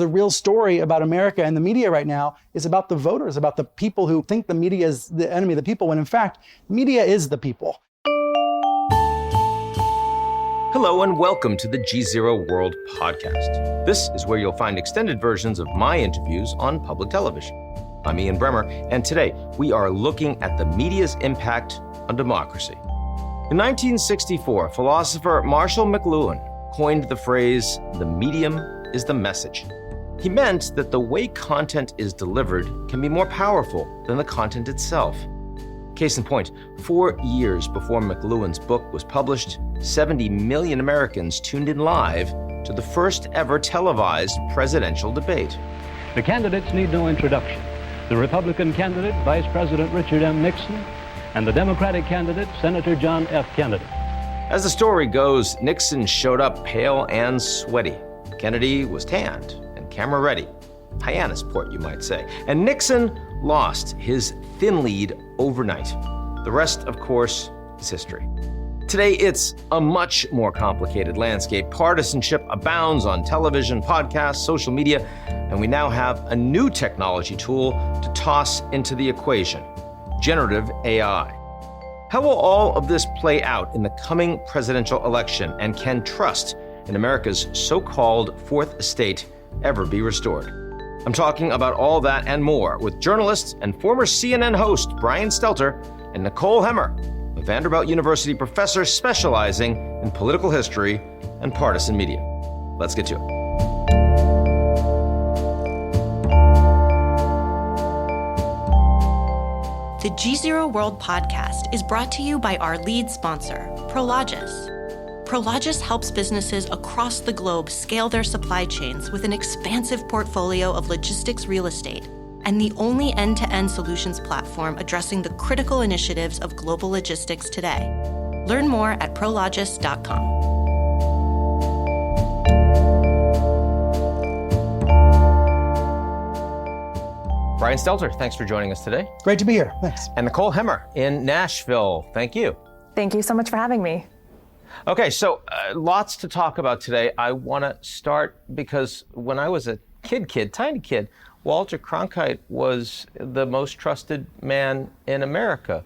The real story about America and the media right now is about the voters, about the people who think the media is the enemy of the people, when in fact, media is the people. Hello and welcome to the GZERO World Podcast. This is where you'll find extended versions of my interviews on public television. I'm Ian Bremmer, and today we are looking at the media's impact on democracy. In 1964, philosopher Marshall McLuhan coined the phrase, "the medium is the message." He meant that the way content is delivered can be more powerful than the content itself. Case in point, 4 years before McLuhan's book was published, 70 million Americans tuned in live to the first ever televised presidential debate. The candidates need no introduction. The Republican candidate, Vice President Richard M. Nixon, and the Democratic candidate, Senator John F. Kennedy. As the story goes, Nixon showed up pale and sweaty. Kennedy was tanned and camera ready. Hyannisport, you might say. And Nixon lost his thin lead overnight. The rest, of course, is history. Today, it's a much more complicated landscape. Partisanship abounds on television, podcasts, social media, and we now have a new technology tool to toss into the equation: generative AI. How will all of this play out in the coming presidential election, and can trust in America's so-called fourth estate ever be restored? I'm talking about all that and more with journalist and former CNN host Brian Stelter and Nicole Hemmer, a Vanderbilt University professor specializing in political history and partisan media. Let's get to it. The GZERO World Podcast is brought to you by our lead sponsor, Prologis. Prologis helps businesses across the globe scale their supply chains with an expansive portfolio of logistics real estate and the only end-to-end solutions platform addressing the critical initiatives of global logistics today. Learn more at prologis.com. Brian Stelter, thanks for joining us today. Great to be here. Thanks. And Nicole Hemmer in Nashville. Thank you. Thank you so much for having me. Okay, so lots to talk about today. I want to start because when I was a tiny kid, Walter Cronkite was the most trusted man in America.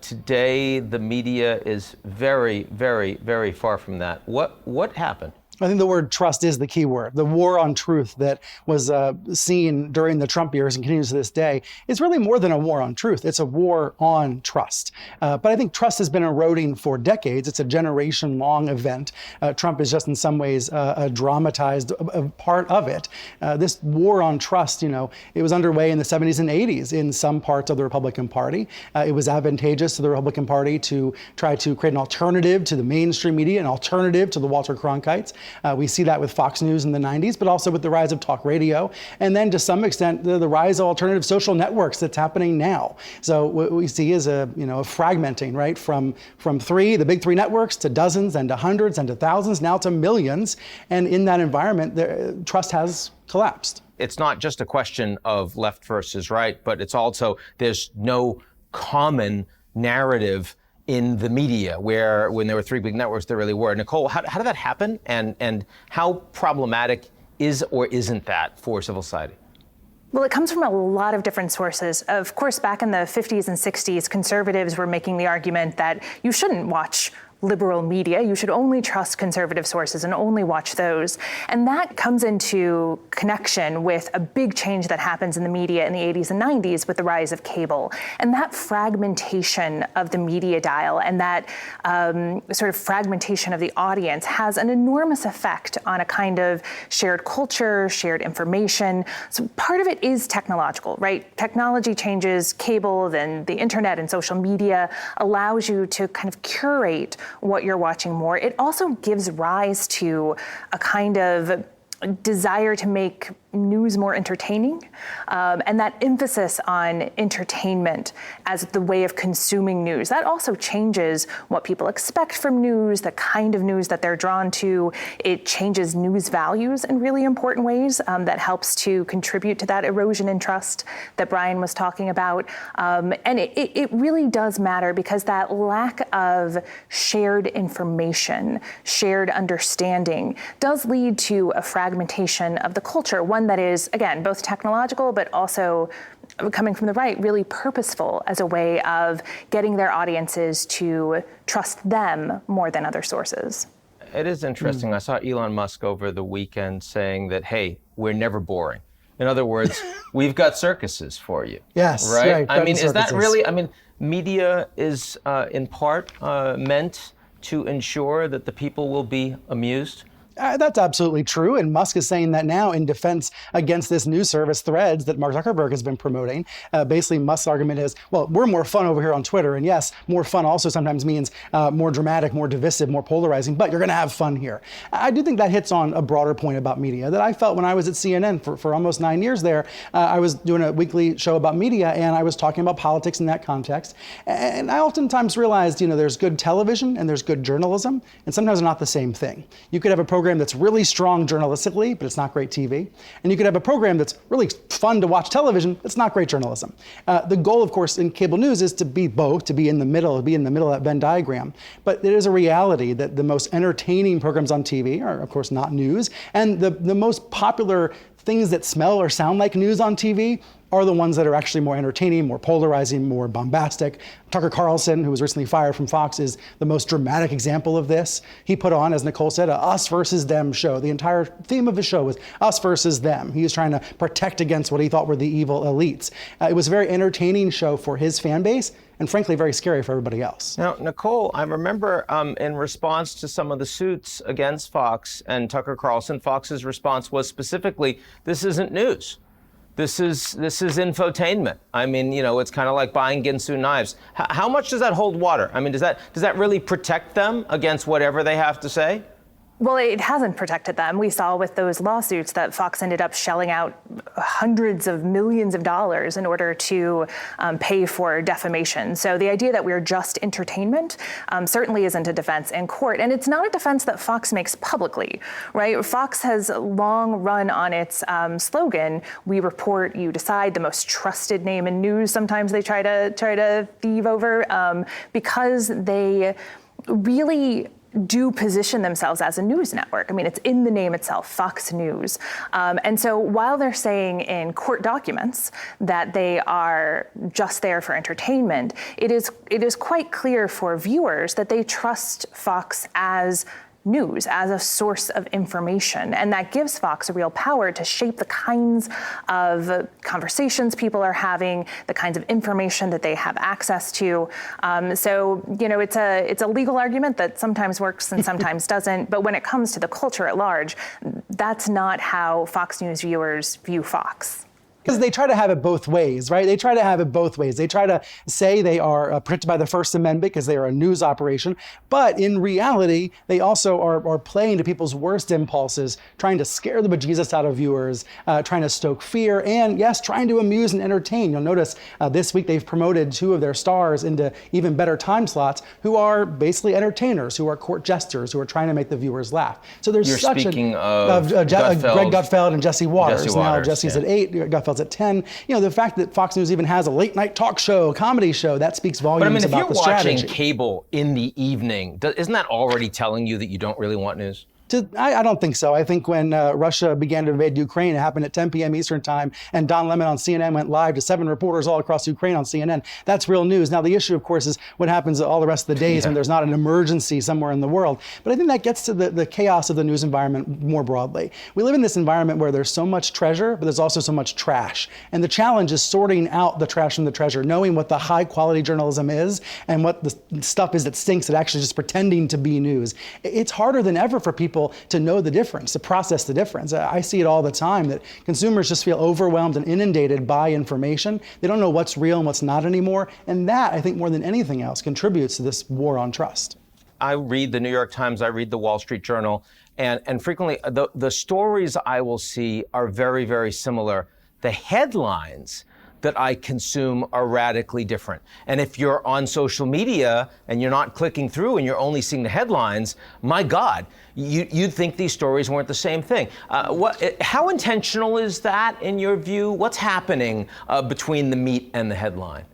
Today, the media is very, very, very far from that. What happened? I think the word trust is the key word. The war on truth that was seen during the Trump years and continues to this day is really more than a war on truth. It's a war on trust. But I think trust has been eroding for decades. It's a generation-long event. Trump is just in some ways a dramatized part of it. This war on trust, it was underway in the 70s and 80s in some parts of the Republican Party. It was advantageous to the Republican Party to try to create an alternative to the mainstream media, an alternative to the Walter Cronkites. We see that with Fox News in the 90s, but also with the rise of talk radio, and then to some extent the rise of alternative social networks that's happening now. So what we see is a fragmenting, right, from the big three networks to dozens and to hundreds and to thousands, now to millions. And in that environment, trust has collapsed. It's not just a question of left versus right, but it's also there's no common narrative in the media, where when there were three big networks, there really were. Nicole, how did that happen? And how problematic is or isn't that for civil society? Well, it comes from a lot of different sources. Of course, back in the 50s and 60s, conservatives were making the argument that you shouldn't watch liberal media. You should only trust conservative sources and only watch those. And that comes into connection with a big change that happens in the media in the 80s and 90s with the rise of cable. And that fragmentation of the media dial and that sort of fragmentation of the audience has an enormous effect on a kind of shared culture, shared information. So part of it is technological, right? Technology changes, cable, then the internet and social media allows you to kind of curate what you're watching more. It also gives rise to a kind of desire to make news more entertaining. And that emphasis on entertainment as the way of consuming news, that also changes what people expect from news, the kind of news that they're drawn to. It changes news values in really important ways that helps to contribute to that erosion in trust that Brian was talking about. And it really does matter because that lack of shared information, shared understanding does lead to a fragmentation of the culture, one that is, again, both technological, but also coming from the right, really purposeful as a way of getting their audiences to trust them more than other sources. It is interesting. I saw Elon Musk over the weekend saying that, hey, we're never boring. In other words, we've got circuses for you. Yes, right? I mean, circuses. Is that really, media is in part meant to ensure that the people will be amused? That's absolutely true. And Musk is saying that now in defense against this news service Threads that Mark Zuckerberg has been promoting. Basically, Musk's argument is, well, we're more fun over here on Twitter. And yes, more fun also sometimes means more dramatic, more divisive, more polarizing, but you're going to have fun here. I do think that hits on a broader point about media that I felt when I was at CNN for almost 9 years there. I was doing a weekly show about media and I was talking about politics in that context. And I oftentimes realized, there's good television and there's good journalism, and sometimes they're not the same thing. You could have a program that's really strong journalistically, but it's not great TV. And you could have a program that's really fun to watch television, that's not great journalism. The goal, of course, in cable news is to be both, to be in the middle of that Venn diagram. But it is a reality that the most entertaining programs on TV are, of course, not news. And the most popular things that smell or sound like news on TV are the ones that are actually more entertaining, more polarizing, more bombastic. Tucker Carlson, who was recently fired from Fox, is the most dramatic example of this. He put on, as Nicole said, a us versus them show. The entire theme of his show was us versus them. He was trying to protect against what he thought were the evil elites. It was a very entertaining show for his fan base, and frankly, very scary for everybody else. Now, Nicole, I remember in response to some of the suits against Fox and Tucker Carlson, Fox's response was specifically, this isn't news. This is infotainment. I mean, it's kind of like buying Ginsu knives. How much does that hold water? I mean, does that really protect them against whatever they have to say? Well, it hasn't protected them. We saw with those lawsuits that Fox ended up shelling out hundreds of millions of dollars in order to pay for defamation. So the idea that we're just entertainment certainly isn't a defense in court. And it's not a defense that Fox makes publicly, right? Fox has long run on its slogan, we report, you decide, the most trusted name in news. Sometimes they try to thieve over because they really do position themselves as a news network. I mean, it's in the name itself, Fox News. And so while they're saying in court documents that they are just there for entertainment, it is quite clear for viewers that they trust Fox as news, as a source of information. And that gives Fox a real power to shape the kinds of conversations people are having, the kinds of information that they have access to. So, it's a legal argument that sometimes works and sometimes doesn't. But when it comes to the culture at large, that's not how Fox News viewers view Fox. Because they try to have it both ways, right? They try to have it both ways. They try to say they are protected by the First Amendment because they are a news operation. But in reality, they also are playing to people's worst impulses, trying to scare the bejesus out of viewers, trying to stoke fear, and yes, trying to amuse and entertain. You'll notice this week they've promoted 2 of their stars into even better time slots who are basically entertainers, who are court jesters, who are trying to make the viewers laugh. So there's You're such speaking of Greg Gutfeld and Jesse Waters. Now Jesse's yeah. at 8, Gutfeld's at 10. The fact that Fox News even has a late night talk show, comedy show, that speaks volumes about the strategy. But if you're watching cable in the evening, isn't that already telling you that you don't really want news? I don't think so. I think when Russia began to invade Ukraine, it happened at 10 p.m. Eastern time, and Don Lemon on CNN went live to 7 reporters all across Ukraine on CNN. That's real news. Now, the issue, of course, is what happens all the rest of the days when there's not an emergency somewhere in the world. But I think that gets to the chaos of the news environment more broadly. We live in this environment where there's so much treasure, but there's also so much trash. And the challenge is sorting out the trash from the treasure, knowing what the high quality journalism is and what the stuff is that stinks, that actually just pretending to be news. It's harder than ever for people to know the difference, to process the difference. I see it all the time that consumers just feel overwhelmed and inundated by information. They don't know what's real and what's not anymore. And that, I think, more than anything else, contributes to this war on trust. I read the New York Times, I read the Wall Street Journal, And frequently, the stories I will see are very, very similar. The headlines that I consume are radically different. And if you're on social media and you're not clicking through and you're only seeing the headlines, my God, you'd think these stories weren't the same thing. How intentional is that in your view? What's happening between the meat and the headline?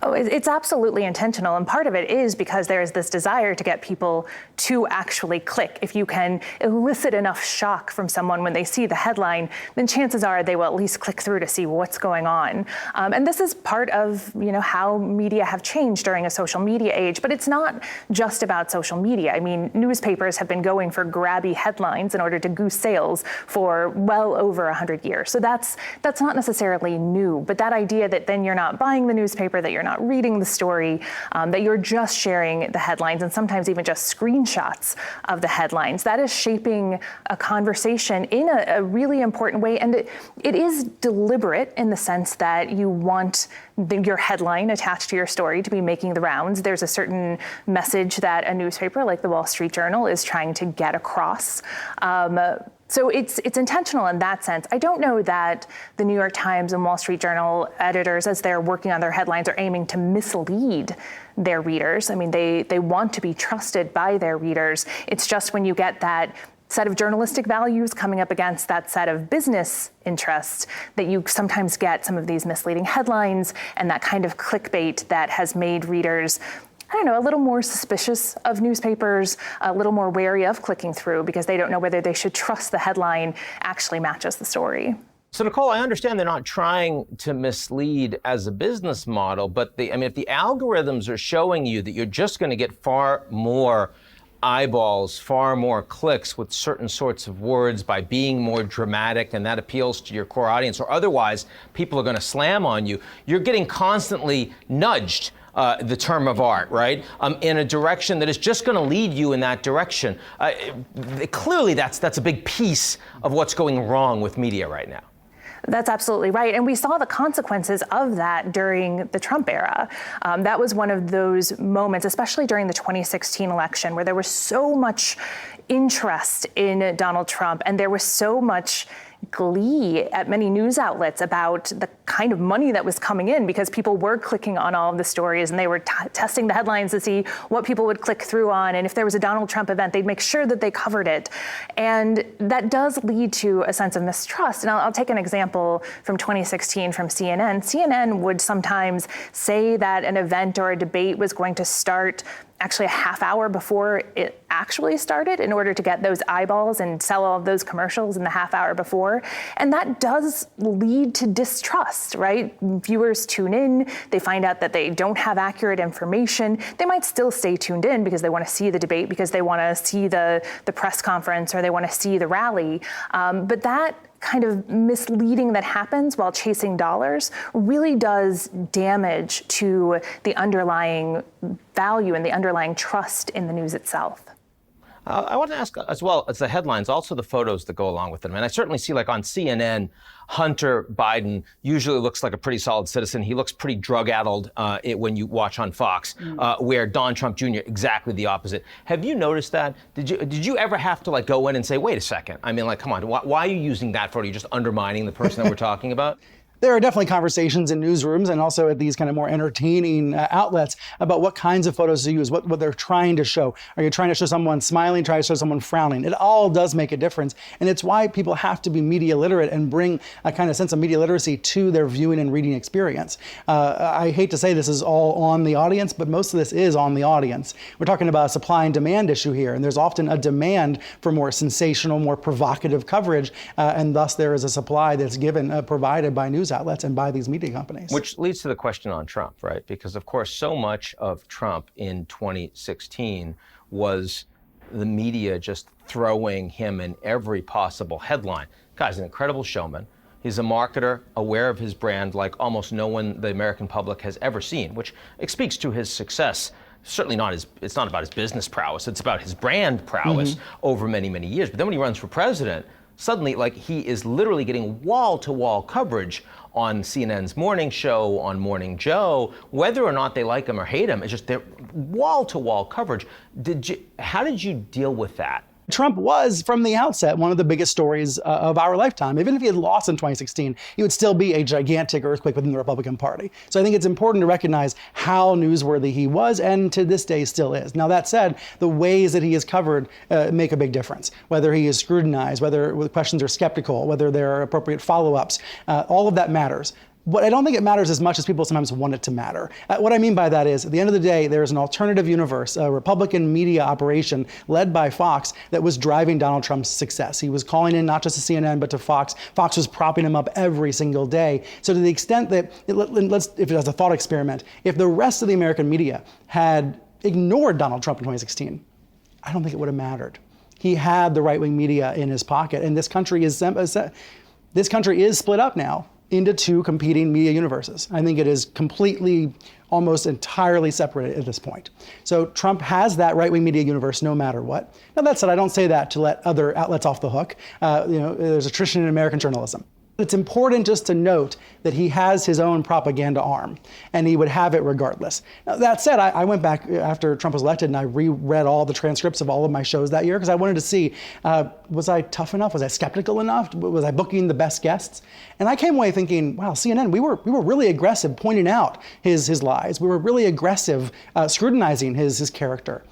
Oh, it's absolutely intentional. And part of it is because there is this desire to get people to actually click. If you can elicit enough shock from someone when they see the headline, then chances are they will at least click through to see what's going on. And this is part of, how media have changed during a social media age. But it's not just about social media. I mean, newspapers have been going for grabby headlines in order to goose sales for well over 100 years. So that's not necessarily new. But that idea that then you're not buying the newspaper, that you're not reading the story, that you're just sharing the headlines and sometimes even just screenshots of the headlines. That is shaping a conversation in a really important way. And it is deliberate in the sense that you want your headline attached to your story to be making the rounds. There's a certain message that a newspaper like the Wall Street Journal is trying to get across. So it's intentional in that sense. I don't know that the New York Times and Wall Street Journal editors, as they're working on their headlines, are aiming to mislead their readers. I mean, they want to be trusted by their readers. It's just when you get that set of journalistic values coming up against that set of business interests that you sometimes get some of these misleading headlines and that kind of clickbait that has made readers, a little more suspicious of newspapers, a little more wary of clicking through because they don't know whether they should trust the headline actually matches the story. So, Nicole, I understand they're not trying to mislead as a business model, but if the algorithms are showing you that you're just going to get far more eyeballs, far more clicks with certain sorts of words by being more dramatic, and that appeals to your core audience, or otherwise people are going to slam on you, you're getting constantly nudged, the term of art, right, in a direction that is just going to lead you in that direction. Clearly, that's a big piece of what's going wrong with media right now. That's absolutely right. And we saw the consequences of that during the Trump era. That was one of those moments, especially during the 2016 election, where there was so much interest in Donald Trump and there was so much glee at many news outlets about the kind of money that was coming in because people were clicking on all of the stories and they were testing the headlines to see what people would click through on. And if there was a Donald Trump event, they'd make sure that they covered it. And that does lead to a sense of mistrust. And I'll take an example from 2016 from CNN. CNN would sometimes say that an event or a debate was going to start actually a half hour before it actually started in order to get those eyeballs and sell all of those commercials in the half hour before. And that does lead to distrust, right? Viewers tune in, they find out that they don't have accurate information. They might still stay tuned in because they want to see the debate, because they want to see the press conference, or they want to see the rally. But that kind of misleading that happens while chasing dollars really does damage to the underlying value and the underlying trust in the news itself. I want to ask as well as the headlines, also the photos that go along with them. And I certainly see, like on CNN, Hunter Biden usually looks like a pretty solid citizen. He looks pretty drug-addled when you watch on Fox, where Don Trump Jr., exactly the opposite. Have you noticed that? Did you ever have to go in and say, wait a second, come on, why are you using that photo? You're just undermining the person that we're talking about? There are definitely conversations in newsrooms and also at these kind of more entertaining outlets about what kinds of photos to use, what they're trying to show. Are you trying to show someone smiling, trying to show someone frowning? It all does make a difference. And it's why people have to be media literate and bring a kind of sense of media literacy to their viewing and reading experience. I hate to say this is all on the audience, but most of this is on the audience. We're talking about a supply and demand issue here, and there's often a demand for more sensational, more provocative coverage, and thus there is a supply that's provided by news outlets and by these media companies. Which leads to the question on Trump, right? Because of course, so much of Trump in 2016 was the media just throwing him in every possible headline. Guy's an incredible showman. He's a marketer, aware of his brand like almost no one the American public has ever seen, which speaks to his success. Certainly it's not about his business prowess, it's about his brand prowess over many, many years. But then when he runs for president, suddenly, he is literally getting wall-to-wall coverage on CNN's morning show, on Morning Joe. Whether or not they like him or hate him, it's just their wall-to-wall coverage. How did you deal with that? Trump was, from the outset, one of the biggest stories of our lifetime. Even if he had lost in 2016, he would still be a gigantic earthquake within the Republican Party. So I think it's important to recognize how newsworthy he was, and to this day still is. Now, that said, the ways that he is covered make a big difference. Whether he is scrutinized, whether questions are skeptical, whether there are appropriate follow-ups, all of that matters. But I don't think it matters as much as people sometimes want it to matter. What I mean by that is, at the end of the day, there's an alternative universe, a Republican media operation led by Fox that was driving Donald Trump's success. He was calling in not just to CNN, but to Fox. Fox was propping him up every single day. So to the extent that, if it was a thought experiment, if the rest of the American media had ignored Donald Trump in 2016, I don't think it would have mattered. He had the right-wing media in his pocket, and this country is split up now into two competing media universes. I think it is completely, almost entirely separated at this point. So Trump has that right-wing media universe no matter what. Now, that said, I don't say that to let other outlets off the hook. There's a tradition in American journalism. It's important just to note that he has his own propaganda arm, and he would have it regardless. Now, that said, I went back after Trump was elected and I reread all the transcripts of all of my shows that year because I wanted to see, was I tough enough? Was I skeptical enough? Was I booking the best guests? And I came away thinking, wow, CNN, we were really aggressive pointing out his lies. We were really aggressive scrutinizing his character.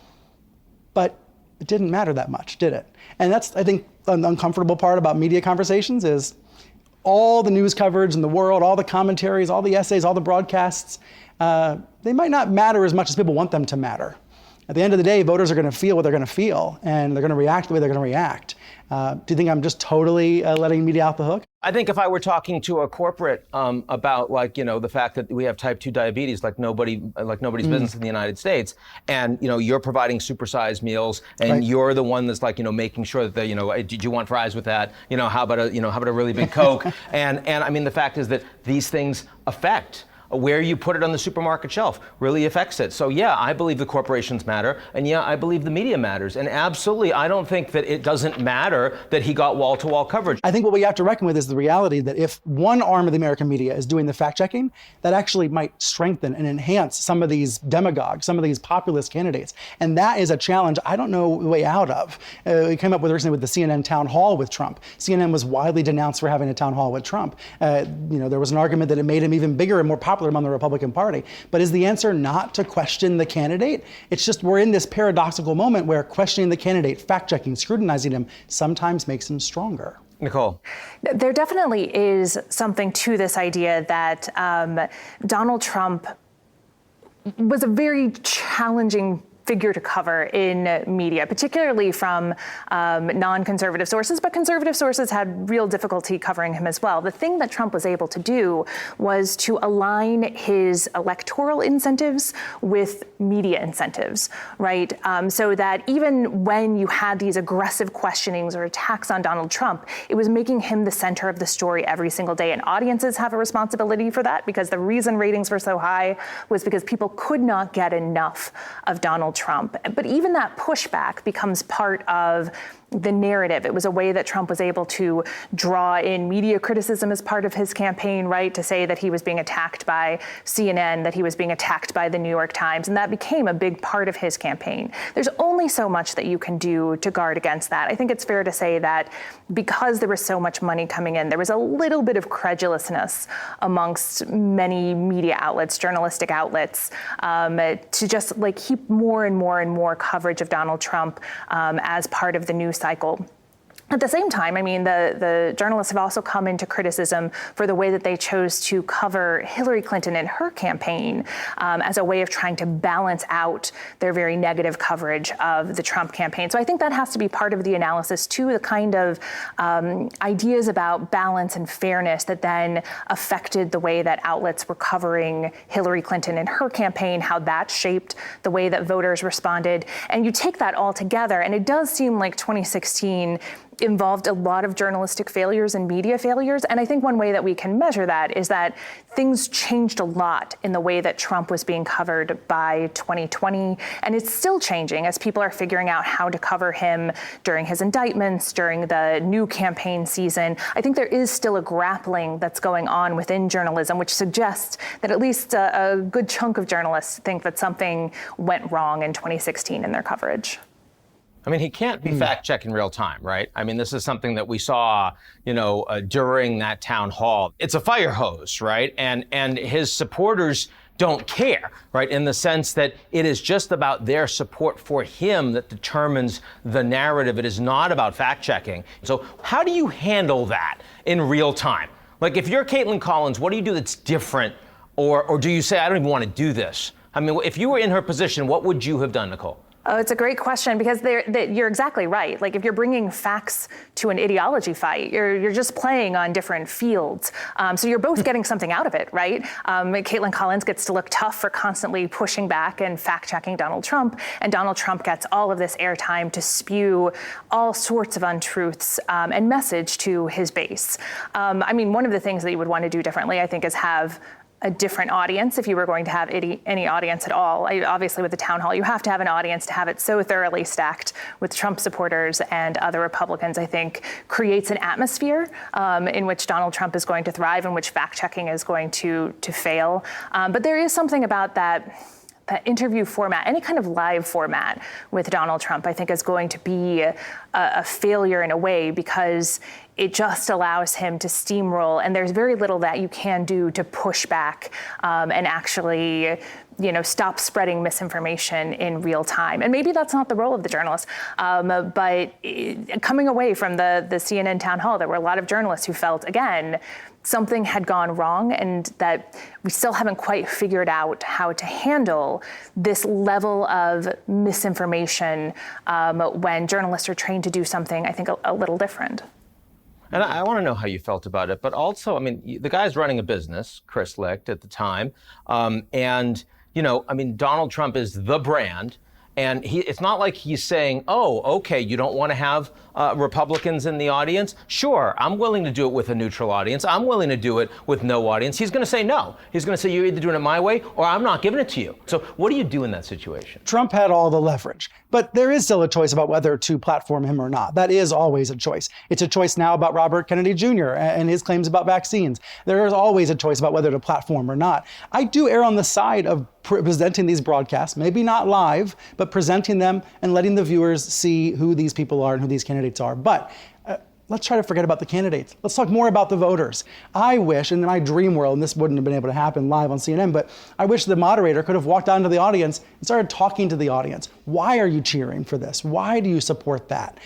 But it didn't matter that much, did it? And that's, I think, an uncomfortable part about media conversations is all the news coverage in the world, all the commentaries, all the essays, all the broadcasts, they might not matter as much as people want them to matter. At the end of the day, voters are going to feel what they're going to feel, and they're going to react the way they're going to react. Do you think I'm just totally letting media off the hook? I think if I were talking to a corporate about the fact that we have type 2 diabetes like nobody's business in the United States, and you're providing supersized meals, and right. You're the one that's making sure that did you want fries with that? How about a really big Coke? and I mean the fact is that these things affect where you put it on the supermarket shelf really affects it. So yeah, I believe the corporations matter, and yeah, I believe the media matters. And absolutely, I don't think that it doesn't matter that he got wall-to-wall coverage. I think what we have to reckon with is the reality that if one arm of the American media is doing the fact-checking, that actually might strengthen and enhance some of these demagogues, some of these populist candidates. And that is a challenge I don't know the way out of. We came up with recently with the CNN town hall with Trump. CNN was widely denounced for having a town hall with Trump. There was an argument that it made him even bigger and more popular among the Republican Party. But is the answer not to question the candidate? It's just we're in this paradoxical moment where questioning the candidate, fact-checking, scrutinizing him sometimes makes him stronger. Nicole. There definitely is something to this idea that Donald Trump was a very challenging figure to cover in media, particularly from non-conservative sources, but conservative sources had real difficulty covering him as well. The thing that Trump was able to do was to align his electoral incentives with media incentives, right? So that even when you had these aggressive questionings or attacks on Donald Trump, it was making him the center of the story every single day. And audiences have a responsibility for that, because the reason ratings were so high was because people could not get enough of Donald Trump. But even that pushback becomes part of the narrative. It was a way that Trump was able to draw in media criticism as part of his campaign, right? To say that he was being attacked by CNN, that he was being attacked by the New York Times, and that became a big part of his campaign. There's only so much that you can do to guard against that. I think it's fair to say that because there was so much money coming in, there was a little bit of credulousness amongst many media outlets, journalistic outlets, to just keep more and more and more coverage of Donald Trump as part of the news cycle. At the same time, I mean, the journalists have also come into criticism for the way that they chose to cover Hillary Clinton and her campaign as a way of trying to balance out their very negative coverage of the Trump campaign. So I think that has to be part of the analysis too, the kind of ideas about balance and fairness that then affected the way that outlets were covering Hillary Clinton and her campaign, how that shaped the way that voters responded. And you take that all together, and it does seem like 2016 involved a lot of journalistic failures and media failures. And I think one way that we can measure that is that things changed a lot in the way that Trump was being covered by 2020. And it's still changing as people are figuring out how to cover him during his indictments, during the new campaign season. I think there is still a grappling that's going on within journalism, which suggests that at least a good chunk of journalists think that something went wrong in 2016 in their coverage. I mean, he can't be fact-checking real time, right? I mean, this is something that we saw, during that town hall. It's a fire hose, right? And his supporters don't care, right? In the sense that it is just about their support for him that determines the narrative. It is not about fact-checking. So how do you handle that in real time? Like, if you're Caitlin Collins, what do you do that's different? Or do you say, I don't even want to do this? I mean, if you were in her position, what would you have done, Nicole? Oh, it's a great question, because you're exactly right. Like, if you're bringing facts to an ideology fight, you're just playing on different fields. So you're both getting something out of it, right? Caitlin Collins gets to look tough for constantly pushing back and fact-checking Donald Trump, and Donald Trump gets all of this airtime to spew all sorts of untruths and message to his base. I mean, one of the things that you would want to do differently, I think, is have a different audience if you were going to have any audience at all. Obviously, with the town hall, you have to have an audience. To have it so thoroughly stacked with Trump supporters and other Republicans, I think, creates an atmosphere in which Donald Trump is going to thrive, in which fact-checking is going to fail. But there is something about that interview format, any kind of live format with Donald Trump, I think, is going to be a failure in a way, because it just allows him to steamroll, and there's very little that you can do to push back and actually, stop spreading misinformation in real time. And maybe that's not the role of the journalist, but coming away from the CNN town hall, there were a lot of journalists who felt, again, something had gone wrong, and that we still haven't quite figured out how to handle this level of misinformation when journalists are trained to do something, I think, a little different. And I want to know how you felt about it, but also, I mean, the guy's running a business, Chris Licht, at the time, and, Donald Trump is the brand. And it's not like he's saying, oh, okay, you don't want to have Republicans in the audience? Sure, I'm willing to do it with a neutral audience. I'm willing to do it with no audience. He's going to say no. He's going to say, you're either doing it my way or I'm not giving it to you. So what do you do in that situation? Trump had all the leverage, but there is still a choice about whether to platform him or not. That is always a choice. It's a choice now about Robert Kennedy Jr. and his claims about vaccines. There is always a choice about whether to platform or not. I do err on the side of presenting these broadcasts, maybe not live, but presenting them and letting the viewers see who these people are and who these candidates are. But let's try to forget about the candidates. Let's talk more about the voters. I wish, in my dream world, and this wouldn't have been able to happen live on CNN, but I wish the moderator could have walked out into the audience and started talking to the audience. Why are you cheering for this? Why do you support that?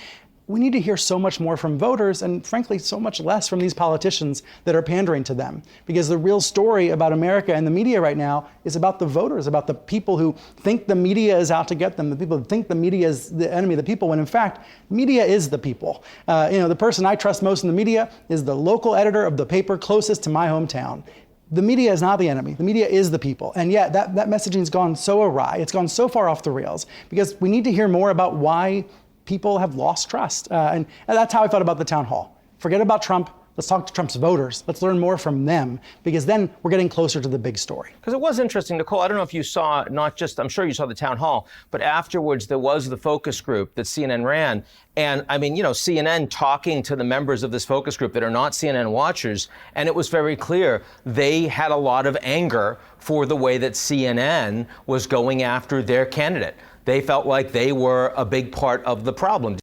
We need to hear so much more from voters, and frankly, so much less from these politicians that are pandering to them. Because the real story about America and the media right now is about the voters, about the people who think the media is out to get them, the people who think the media is the enemy of the people, when in fact, media is the people. The person I trust most in the media is the local editor of the paper closest to my hometown. The media is not the enemy. The media is the people. And yet that messaging's gone so awry. It's gone so far off the rails, because we need to hear more about why people have lost trust. And that's how I felt about the town hall. Forget about Trump. Let's talk to Trump's voters. Let's learn more from them, because then we're getting closer to the big story. Because it was interesting, Nicole, I don't know if you saw, I'm sure you saw the town hall, but afterwards there was the focus group that CNN ran. And CNN talking to the members of this focus group that are not CNN watchers, and it was very clear they had a lot of anger for the way that CNN was going after their candidate. They felt like they were a big part of the problem.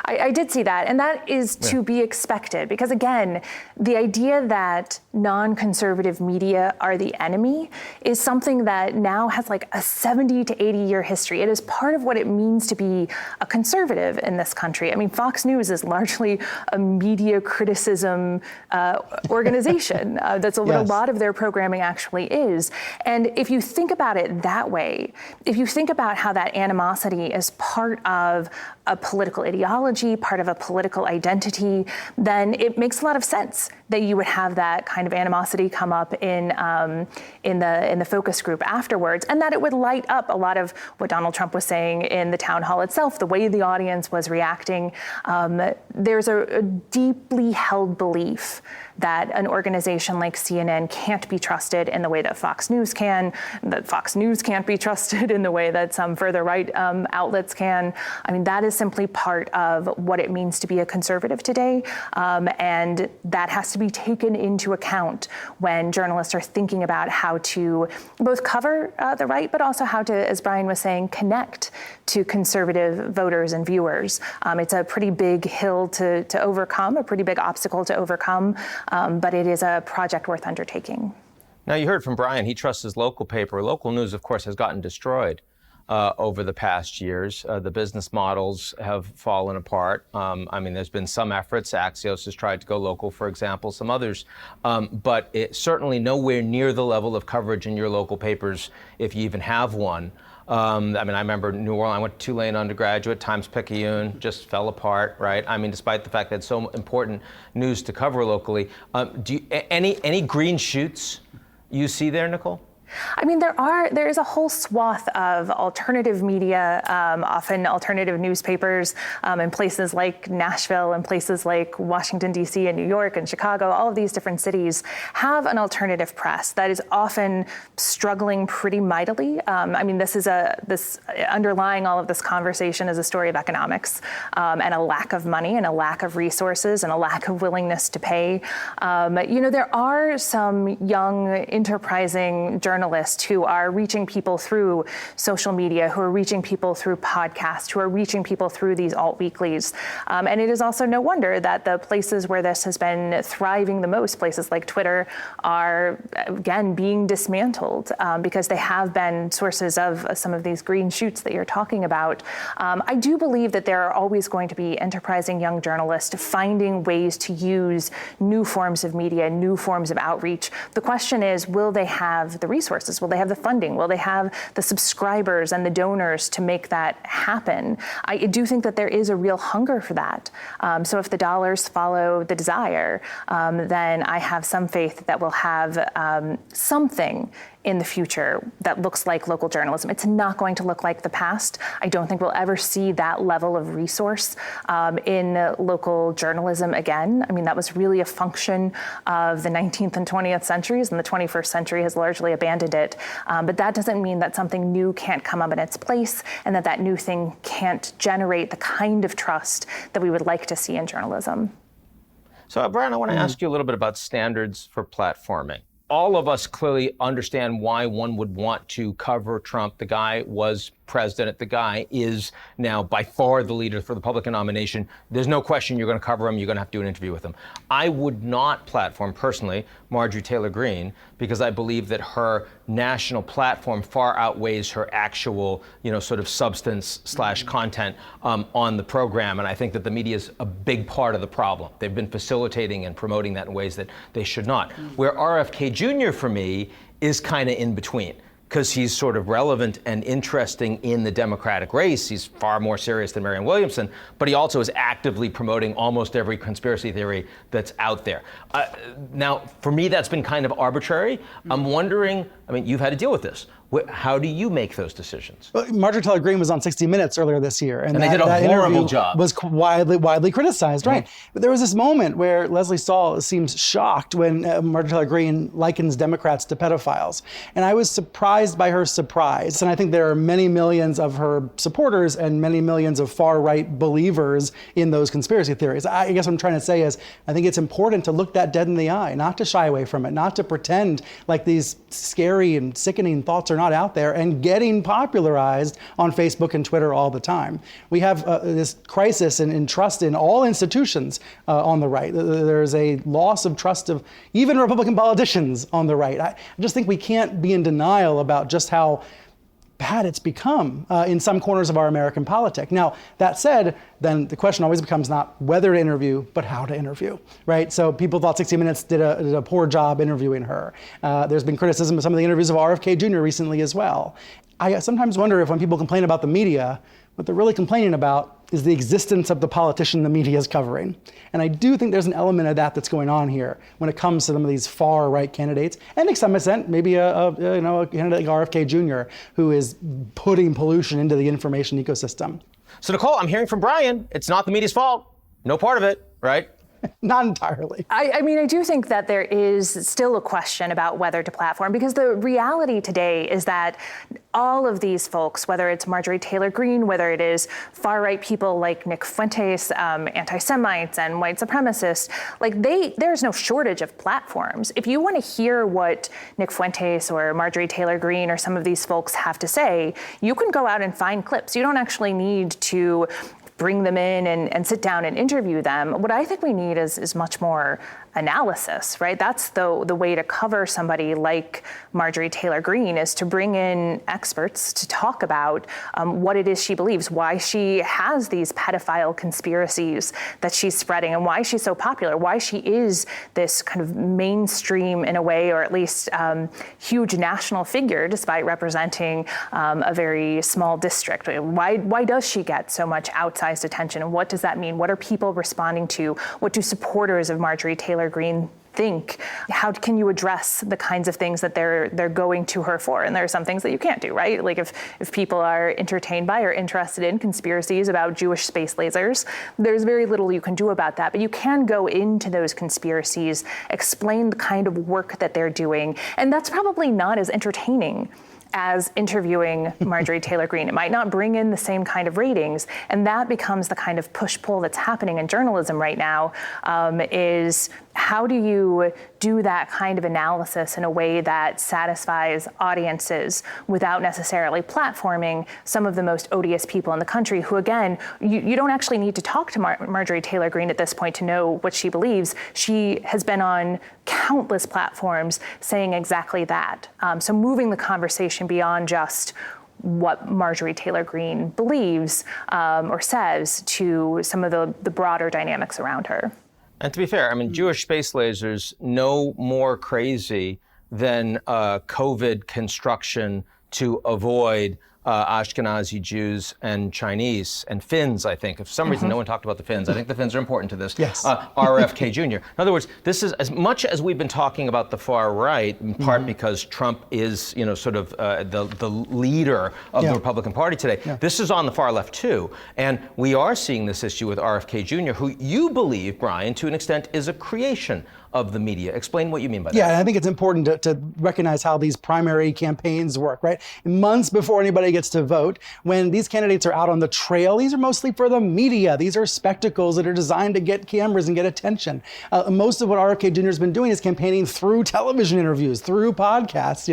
I did see that, and that is to be expected, because again, the idea that non-conservative media are the enemy is something that now has like a 70 to 80 year history. It is part of what it means to be a conservative in this country. I mean, Fox News is largely a media criticism organization. That's what a lot of their programming actually is. And if you think about it that way, if you think about how that animosity is part of a political ideology, part of a political identity, then it makes a lot of sense that you would have that kind of animosity come up in the focus group afterwards, and that it would light up a lot of what Donald Trump was saying in the town hall itself, the way the audience was reacting. There's a deeply held belief that an organization like CNN can't be trusted in the way that Fox News can, that Fox News can't be trusted in the way that some further right outlets can. I mean, that is simply part of what it means to be a conservative today. And that has to be taken into account when journalists are thinking about how to both cover the right, but also how to, as Brian was saying, connect to conservative voters and viewers. It's a pretty big hill to overcome, a pretty big obstacle to overcome, but it is a project worth undertaking. Now, you heard from Brian. He trusts his local paper. Local news, of course, has gotten destroyed over the past years. The business models have fallen apart. I mean, there's been some efforts. Axios has tried to go local, for example, some others. But it's certainly nowhere near the level of coverage in your local papers, if you even have one. I mean, I remember New Orleans, I went to Tulane undergraduate, Times-Picayune just fell apart, right? I mean, despite the fact that it's so important news to cover locally. Do you, any green shoots you see there, Nicole? I mean, there is a whole swath of alternative media, often alternative newspapers in places like Nashville and places like Washington, D.C. and New York and Chicago. All of these different cities have an alternative press that is often struggling pretty mightily. I mean, this underlying all of this conversation is a story of economics and a lack of money and a lack of resources and a lack of willingness to pay. There are some young, enterprising journalists who are reaching people through social media, who are reaching people through podcasts, who are reaching people through these alt weeklies. And it is also no wonder that the places where this has been thriving the most, places like Twitter, are again being dismantled because they have been sources of some of these green shoots that you're talking about. I do believe that there are always going to be enterprising young journalists finding ways to use new forms of media, new forms of outreach. The question is, will they have the resources? Will they have the funding? Will they have the subscribers and the donors to make that happen? I do think that there is a real hunger for that. So if the dollars follow the desire, then I have some faith that we'll have something in the future that looks like local journalism. It's not going to look like the past. I don't think we'll ever see that level of resource in local journalism again. I mean, that was really a function of the 19th and 20th centuries, and the 21st century has largely abandoned it. But that doesn't mean that something new can't come up in its place and that new thing can't generate the kind of trust that we would like to see in journalism. So, Brian, I want to ask you a little bit about standards for platforming. All of us clearly understand why one would want to cover Trump. The guy was president. The guy is now by far the leader for the Republican nomination. There's no question you're going to cover him. You're going to have to do an interview with him. I would not platform, personally, Marjorie Taylor Greene, because I believe that her national platform far outweighs her actual, sort of substance / content on the program. And I think that the media is a big part of the problem. They've been facilitating and promoting that in ways that they should not. Where RFK Jr. for me is kind of in between, because he's sort of relevant and interesting in the Democratic race. He's far more serious than Marianne Williamson, but he also is actively promoting almost every conspiracy theory that's out there. Now, for me, that's been kind of arbitrary. I'm wondering, I mean, you've had to deal with this. How do you make those decisions? Well, Marjorie Taylor Greene was on 60 Minutes earlier this year, and they did a horrible job. Was widely criticized, right? But there was this moment where Leslie Stahl seems shocked when Marjorie Taylor Greene likens Democrats to pedophiles, and I was surprised by her surprise. And I think there are many millions of her supporters and many millions of far-right believers in those conspiracy theories. I guess what I'm trying to say is, I think it's important to look that dead in the eye, not to shy away from it, not to pretend like these scary and sickening thoughts are not out there and getting popularized on Facebook and Twitter all the time. We have this crisis in trust in all institutions on the right. There's a loss of trust of even Republican politicians on the right. I just think we can't be in denial about just how bad it's become in some corners of our American politics. Now, that said, then the question always becomes not whether to interview, but how to interview, right? So people thought 60 Minutes did a poor job interviewing her. There's been criticism of some of the interviews of RFK Jr. recently as well. I sometimes wonder if when people complain about the media, what they're really complaining about is the existence of the politician the media is covering. And I do think there's an element of that that's going on here when it comes to some of these far right candidates, and to some extent, maybe a candidate like RFK Jr. who is putting pollution into the information ecosystem. So Nicole, I'm hearing from Brian, it's not the media's fault. No part of it, right? Not entirely. I mean, I do think that there is still a question about whether to platform, because the reality today is that all of these folks, whether it's Marjorie Taylor Greene, whether it is far-right people like Nick Fuentes, anti-Semites and white supremacists, like there's no shortage of platforms. If you want to hear what Nick Fuentes or Marjorie Taylor Greene or some of these folks have to say, you can go out and find clips. You don't actually need to bring them in and sit down and interview them. What I think we need is much more analysis, right? That's the way to cover somebody like Marjorie Taylor Greene, is to bring in experts to talk about what it is she believes, why she has these pedophile conspiracies that she's spreading, and why she's so popular, why she is this kind of mainstream in a way, or at least huge national figure, despite representing a very small district. Why does she get so much outsized attention, and what does that mean? What are people responding to? What do supporters of Marjorie Taylor Greene think? How can you address the kinds of things that they're going to her for? And there are some things that you can't do, right? Like if people are entertained by or interested in conspiracies about Jewish space lasers, there's very little you can do about that. But you can go into those conspiracies, explain the kind of work that they're doing, and that's probably not as entertaining as interviewing Marjorie Taylor Greene. It might not bring in the same kind of ratings, and that becomes the kind of push-pull that's happening in journalism right now, is how do you do that kind of analysis in a way that satisfies audiences without necessarily platforming some of the most odious people in the country who, again, you don't actually need to talk to Marjorie Taylor Greene at this point to know what she believes. She has been on countless platforms saying exactly that. So moving the conversation beyond just what Marjorie Taylor Greene believes or says to some of the broader dynamics around her. And to be fair, I mean, Jewish space lasers no more crazy than COVID construction to avoid Ashkenazi Jews and Chinese and Finns, I think. For some reason, no one talked about the Finns. I think the Finns are important to this. Yes. RFK Jr. In other words, this is as much as we've been talking about the far right, in part because Trump is, sort of the leader of the Republican Party today. Yeah. This is on the far left too, and we are seeing this issue with RFK Jr., who you believe, Brian, to an extent, is a creation of the media. Explain what you mean by that. Yeah, and I think it's important to recognize how these primary campaigns work, right? Months before anybody gets to vote, when these candidates are out on the trail, these are mostly for the media. These are spectacles that are designed to get cameras and get attention. Most of what RFK Jr. has been doing is campaigning through television interviews, through podcasts,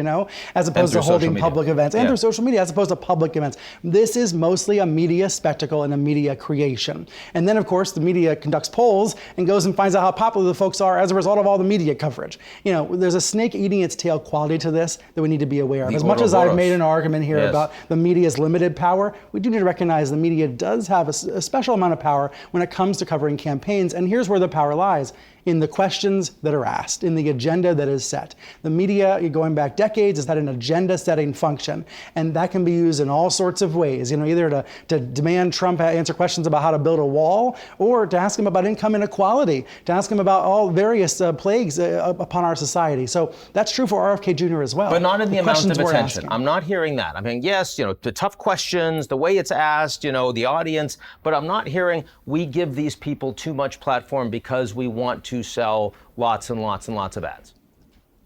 as opposed to holding public events, and through social media, as opposed to public events. This is mostly a media spectacle and a media creation. And then, of course, the media conducts polls and goes and finds out how popular the folks are as a result of all the media coverage. There's a snake eating its tail quality to this that we need to be aware of. As much as I've made an argument here about the media's limited power, we do need to recognize the media does have a special amount of power when it comes to covering campaigns. And here's where the power lies: in the questions that are asked, in the agenda that is set. The media, going back decades, has had an agenda-setting function, and that can be used in all sorts of ways. Either to demand Trump answer questions about how to build a wall, or to ask him about income inequality, to ask him about all various plagues upon our society. So that's true for RFK Jr. as well. But not in the amount of attention. I'm not hearing that. I mean, yes, the tough questions, the way it's asked, the audience, but I'm not hearing we give these people too much platform because we want to sell lots and lots and lots of ads.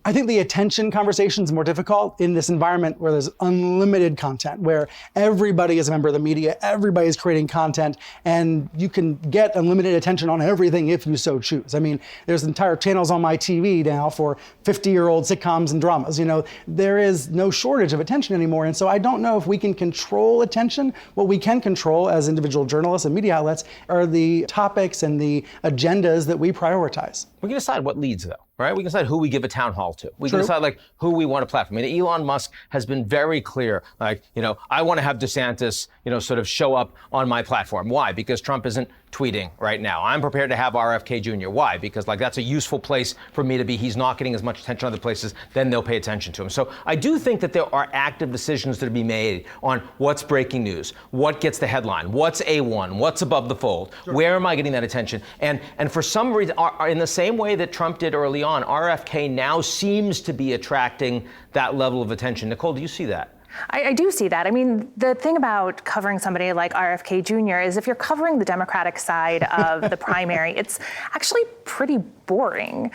I think the attention conversation is more difficult in this environment where there's unlimited content, where everybody is a member of the media, everybody is creating content, and you can get unlimited attention on everything if you so choose. I mean, there's entire channels on my TV now for 50-year-old sitcoms and dramas. There is no shortage of attention anymore, and so I don't know if we can control attention. What we can control as individual journalists and media outlets are the topics and the agendas that we prioritize. We can decide what leads, though, right? We can decide who we give a town hall to. We can decide, who we want to platform. I mean, Elon Musk has been very clear, I want to have DeSantis, sort of show up on my platform. Why? Because Trump isn't tweeting right now. I'm prepared to have RFK Jr. Why? Because, that's a useful place for me to be. He's not getting as much attention other places, then they'll pay attention to him. So I do think that there are active decisions that are being made on what's breaking news, what gets the headline, what's A1, what's above the fold, where am I getting that attention? And for some reason, in the same way that Trump did early on, RFK now seems to be attracting that level of attention. Nicole, do you see that? I do see that. I mean, the thing about covering somebody like RFK Jr. is if you're covering the Democratic side of the primary, it's actually pretty boring.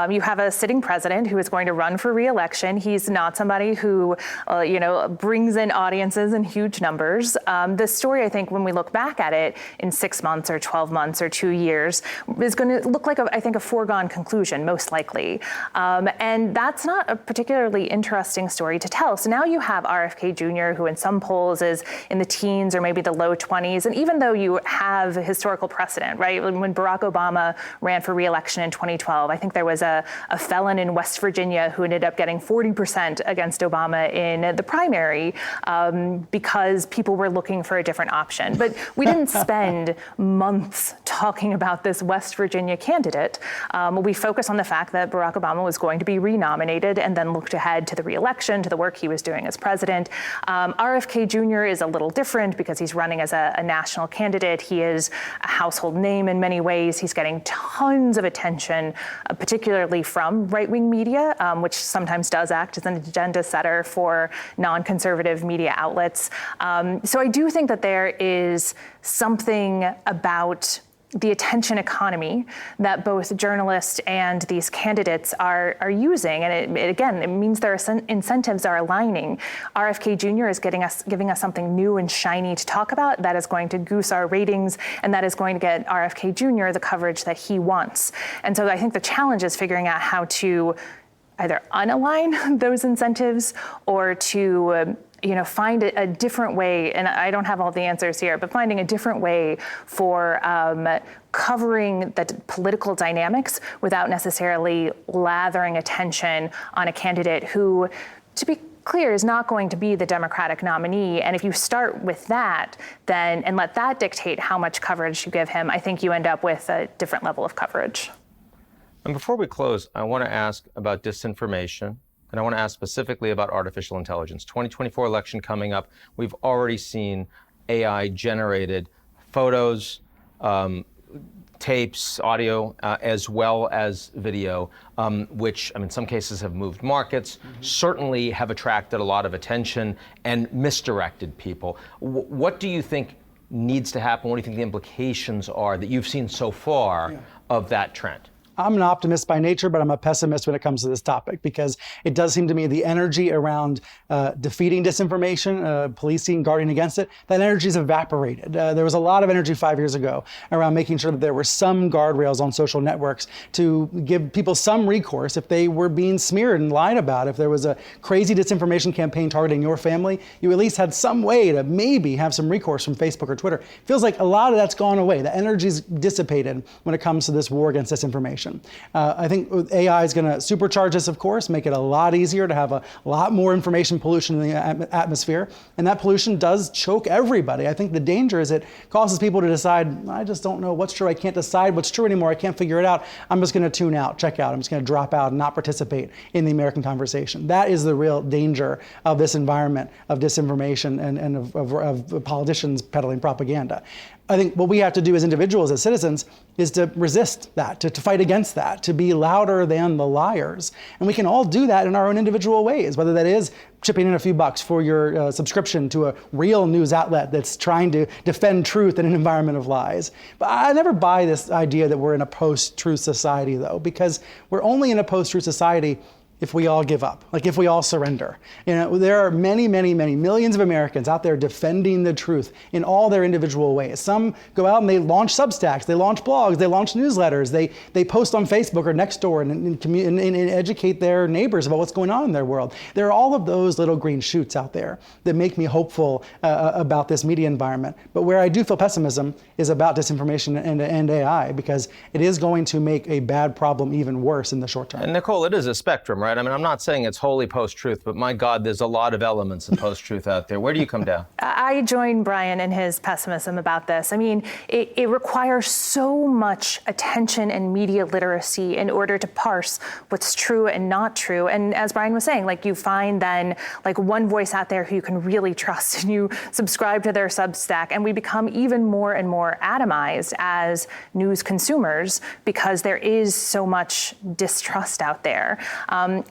You have a sitting president who is going to run for re-election. He's not somebody who, brings in audiences in huge numbers. The story, I think, when we look back at it in 6 months or 12 months or 2 years, is going to look like, a foregone conclusion, most likely. And that's not a particularly interesting story to tell. So now you have RFK Jr., who in some polls is in the teens or maybe the low 20s. And even though you have a historical precedent, right? When Barack Obama ran for re-election in 2012, I think there was a felon in West Virginia who ended up getting 40% against Obama in the primary because people were looking for a different option. But we didn't spend months talking about this West Virginia candidate. We focused on the fact that Barack Obama was going to be renominated and then looked ahead to the re-election, to the work he was doing as president. RFK Jr. is a little different because he's running as a national candidate. He is a household name in many ways. He's getting tons of attention, particularly from right-wing media, which sometimes does act as an agenda setter for non-conservative media outlets. So I do think that there is something about the attention economy that both journalists and these candidates are using. And it means their incentives are aligning. RFK Jr. is giving us something new and shiny to talk about that is going to goose our ratings, and that is going to get RFK Jr. the coverage that he wants. And so I think the challenge is figuring out how to either unalign those incentives or to find a different way, and I don't have all the answers here, but finding a different way for covering the political dynamics without necessarily lathering attention on a candidate who, to be clear, is not going to be the Democratic nominee. And if you start with that, then and let that dictate how much coverage you give him, I think you end up with a different level of coverage. And before we close, I want to ask about disinformation. And I want to ask specifically about artificial intelligence. 2024 election coming up. We've already seen AI-generated photos, tapes, audio, as well as video, which in some cases have moved markets, certainly have attracted a lot of attention and misdirected people. What do you think needs to happen? What do you think the implications are that you've seen so far of that trend? I'm an optimist by nature, but I'm a pessimist when it comes to this topic, because it does seem to me the energy around defeating disinformation, policing, guarding against it, that energy's evaporated. There was a lot of energy 5 years ago around making sure that there were some guardrails on social networks to give people some recourse if they were being smeared and lied about. If there was a crazy disinformation campaign targeting your family, you at least had some way to maybe have some recourse from Facebook or Twitter. Feels like a lot of that's gone away. The energy's dissipated when it comes to this war against disinformation. I think AI is going to supercharge this, of course, make it a lot easier to have a lot more information pollution in the atmosphere. And that pollution does choke everybody. I think the danger is it causes people to decide, I just don't know what's true. I can't decide what's true anymore. I can't figure it out. I'm just going to tune out, check out. I'm just going to drop out and not participate in the American conversation. That is the real danger of this environment of disinformation and of politicians peddling propaganda. I think what we have to do as individuals, as citizens, is to resist that, to fight against that, to be louder than the liars. And we can all do that in our own individual ways, whether that is chipping in a few bucks for your subscription to a real news outlet that's trying to defend truth in an environment of lies. But I never buy this idea that we're in a post-truth society, though, because we're only in a post-truth society if we all give up, like if we all surrender. There are many, many, many millions of Americans out there defending the truth in all their individual ways. Some go out and they launch Substacks, they launch blogs, they launch newsletters, they post on Facebook or Nextdoor and educate their neighbors about what's going on in their world. There are all of those little green shoots out there that make me hopeful about this media environment. But where I do feel pessimism is about disinformation and AI, because it is going to make a bad problem even worse in the short term. And Nicole, it is a spectrum, right? I mean, I'm not saying it's wholly post-truth, but my God, there's a lot of elements of post-truth out there. Where do you come down? I join Brian in his pessimism about this. I mean, it requires so much attention and media literacy in order to parse what's true and not true. And as Brian was saying, you find then one voice out there who you can really trust, and you subscribe to their Substack, and we become even more and more atomized as news consumers because there is so much distrust out there.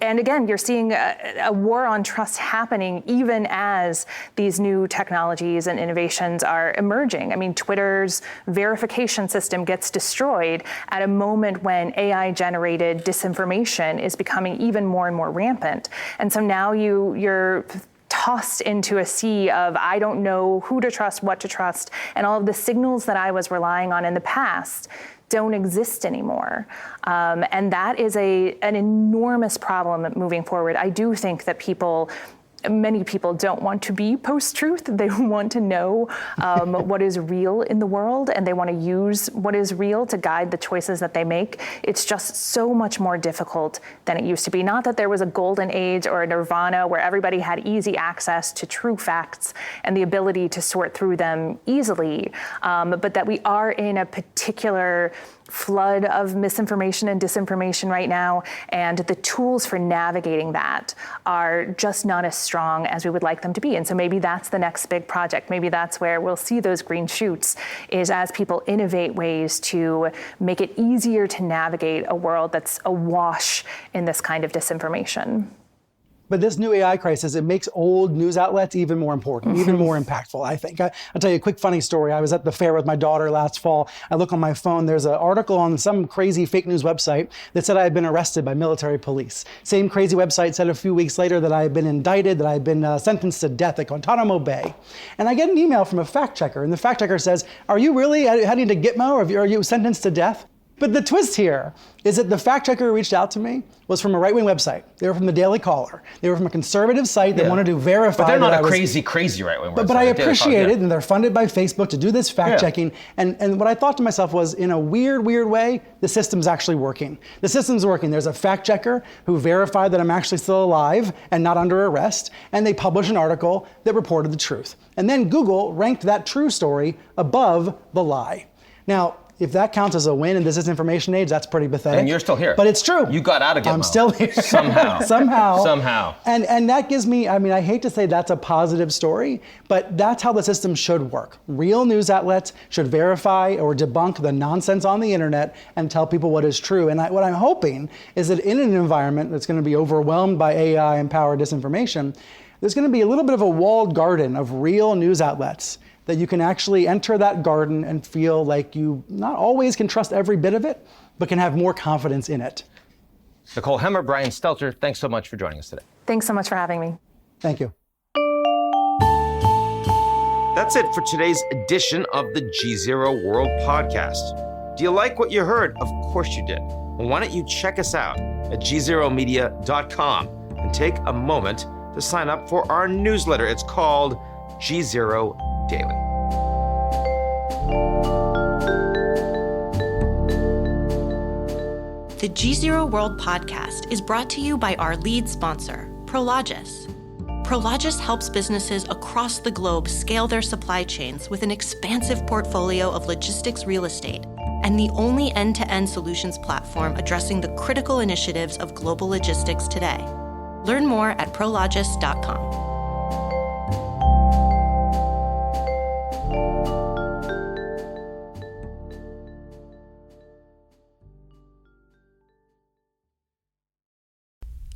And again, you're seeing a war on trust happening even as these new technologies and innovations are emerging. I mean, Twitter's verification system gets destroyed at a moment when AI-generated disinformation is becoming even more and more rampant. And so now you're tossed into a sea of, I don't know who to trust, what to trust, and all of the signals that I was relying on in the past don't exist anymore. And that is an enormous problem moving forward. I do think that many people don't want to be post-truth. They want to know what is real in the world, and they want to use what is real to guide the choices that they make. It's just so much more difficult than it used to be. Not that there was a golden age or a nirvana where everybody had easy access to true facts and the ability to sort through them easily, but that we are in a particular flood of misinformation and disinformation right now, and the tools for navigating that are just not as strong as we would like them to be. And so maybe that's the next big project. Maybe that's where we'll see those green shoots, is as people innovate ways to make it easier to navigate a world that's awash in this kind of disinformation. But this new AI crisis, it makes old news outlets even more important, even more impactful, I think. I'll tell you a quick funny story. I was at the fair with my daughter last fall. I look on my phone, there's an article on some crazy fake news website that said I had been arrested by military police. Same crazy website said a few weeks later that I had been indicted, that I had been sentenced to death at Guantanamo Bay. And I get an email from a fact checker, and the fact checker says, are you really heading to Gitmo, or are you sentenced to death? But the twist here is that the fact checker who reached out to me was from a right-wing website. They were from the Daily Caller. They were from a conservative site that wanted to verify. But they're not that a crazy right-wing website. But I appreciate it, and they're funded by Facebook to do this fact-checking. And what I thought to myself was, in a weird way, the system's actually working. The system's working. There's a fact checker who verified that I'm actually still alive and not under arrest, and they published an article that reported the truth. And then Google ranked that true story above the lie. Now, if that counts as a win in this disinformation age, that's pretty pathetic. And you're still here. But it's true. You got out of Gitmo. I'm still here. Somehow. Somehow. And that gives me, I hate to say that's a positive story, but that's how the system should work. Real news outlets should verify or debunk the nonsense on the internet and tell people what is true. And what I'm hoping is that in an environment that's going to be overwhelmed by AI-empowered disinformation, there's going to be a little bit of a walled garden of real news outlets that you can actually enter that garden and feel like you not always can trust every bit of it, but can have more confidence in it. Nicole Hemmer, Brian Stelter, thanks so much for joining us today. Thanks so much for having me. Thank you. That's it for today's edition of the GZERO World Podcast. Do you like what you heard? Of course you did. Well, why don't you check us out at gzeromedia.com and take a moment to sign up for our newsletter. It's called GZERO Daily. The GZERO World Podcast is brought to you by our lead sponsor, Prologis. Prologis helps businesses across the globe scale their supply chains with an expansive portfolio of logistics real estate and the only end-to-end solutions platform addressing the critical initiatives of global logistics today. Learn more at prologis.com.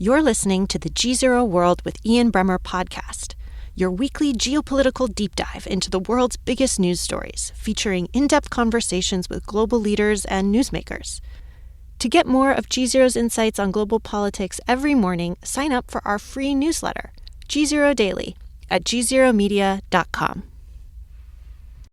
You're listening to the GZERO World with Ian Bremmer podcast, your weekly geopolitical deep dive into the world's biggest news stories, featuring in-depth conversations with global leaders and newsmakers. To get more of GZERO's insights on global politics every morning, sign up for our free newsletter, GZERO Daily, at gzeromedia.com.